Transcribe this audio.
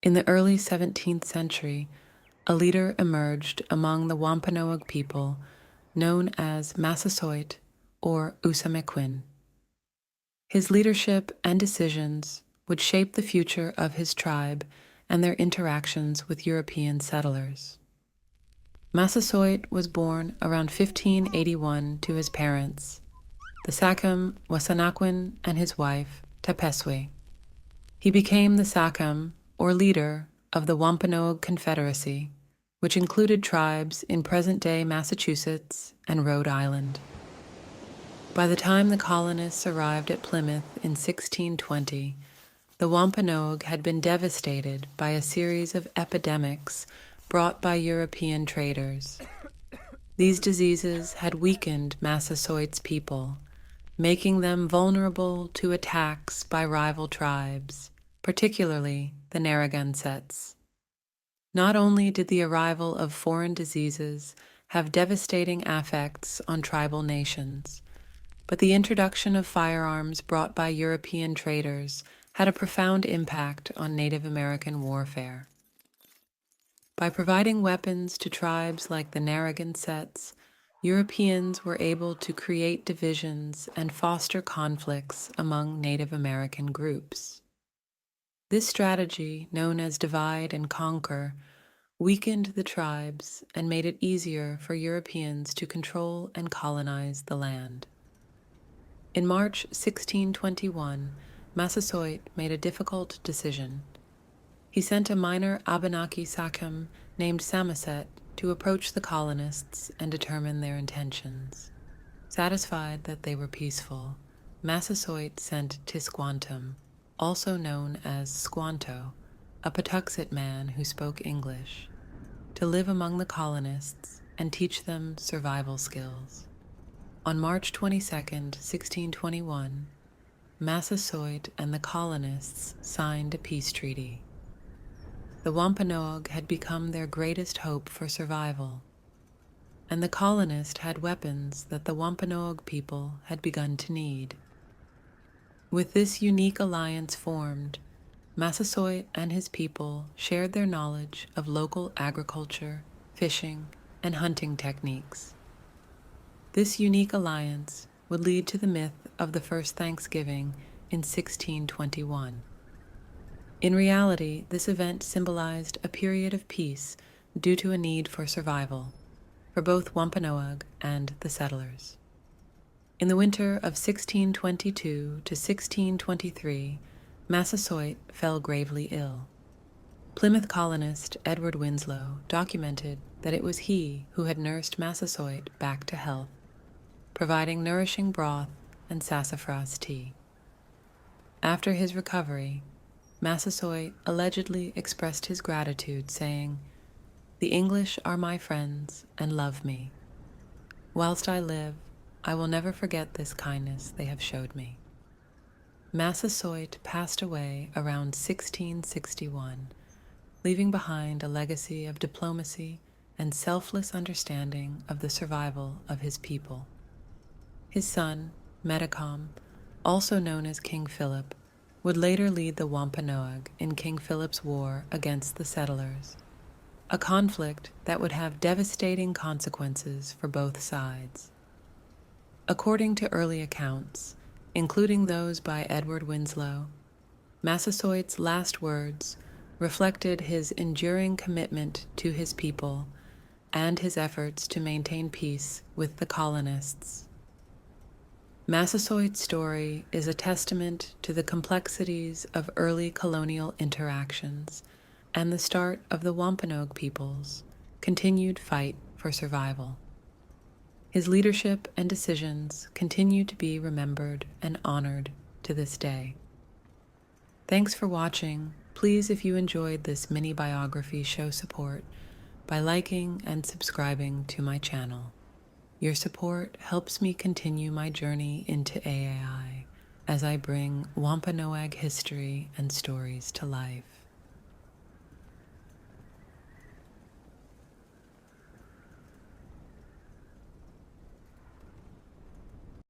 In the early 17th century, a leader emerged among the Wampanoag people known as Massasoit or Osamequin. His leadership and decisions would shape the future of his tribe and their interactions with European settlers. Massasoit was born around 1581 to his parents, the sachem Osamequin and his wife, Tapeswe. He became the sachem, or leader, of the Wampanoag Confederacy, which included tribes in present-day Massachusetts and Rhode Island. By the time the colonists arrived at Plymouth in 1620, the Wampanoag had been devastated by a series of epidemics brought by European traders. These diseases had weakened Massasoit's people, making them vulnerable to attacks by rival tribes, particularly the Narragansetts. Not only did the arrival of foreign diseases have devastating effects on tribal nations, but the introduction of firearms brought by European traders had a profound impact on Native American warfare. By providing weapons to tribes like the Narragansetts, Europeans were able to create divisions and foster conflicts among Native American groups. This strategy, known as divide and conquer, weakened the tribes and made it easier for Europeans to control and colonize the land. In March 1621, Massasoit made a difficult decision. He sent a minor Abenaki sachem named Samoset to approach the colonists and determine their intentions. Satisfied that they were peaceful, Massasoit sent Tisquantum, also known as Squanto, a Patuxet man who spoke English, to live among the colonists and teach them survival skills. On March 22, 1621, Massasoit and the colonists signed a peace treaty. The Wampanoag had become their greatest hope for survival, and the colonist had weapons that the Wampanoag people had begun to need. With this unique alliance formed, Massasoit and his people shared their knowledge of local agriculture, fishing, and hunting techniques. This unique alliance would lead to the myth of the first Thanksgiving in 1621. In reality, this event symbolized a period of peace due to a need for survival for both Wampanoag and the settlers. In the winter of 1622 to 1623, Massasoit fell gravely ill. Plymouth colonist Edward Winslow documented that it was he who had nursed Massasoit back to health, providing nourishing broth and sassafras tea. After his recovery, Massasoit allegedly expressed his gratitude, saying, "The English are my friends and love me. Whilst I live, I will never forget this kindness they have showed me." Massasoit passed away around 1661, leaving behind a legacy of diplomacy and selfless understanding of the survival of his people. His son, Metacom, also known as King Philip, would later lead the Wampanoag in King Philip's war against the settlers, a conflict that would have devastating consequences for both sides. According to early accounts, including those by Edward Winslow, Massasoit's last words reflected his enduring commitment to his people and his efforts to maintain peace with the colonists. Massasoit's story is a testament to the complexities of early colonial interactions and the start of the Wampanoag people's continued fight for survival. His leadership and decisions continue to be remembered and honored to this day. Thanks for watching. Please, if you enjoyed this mini biography, show support by liking and subscribing to my channel. Your support helps me continue my journey into AAI as I bring Wampanoag history and stories to life.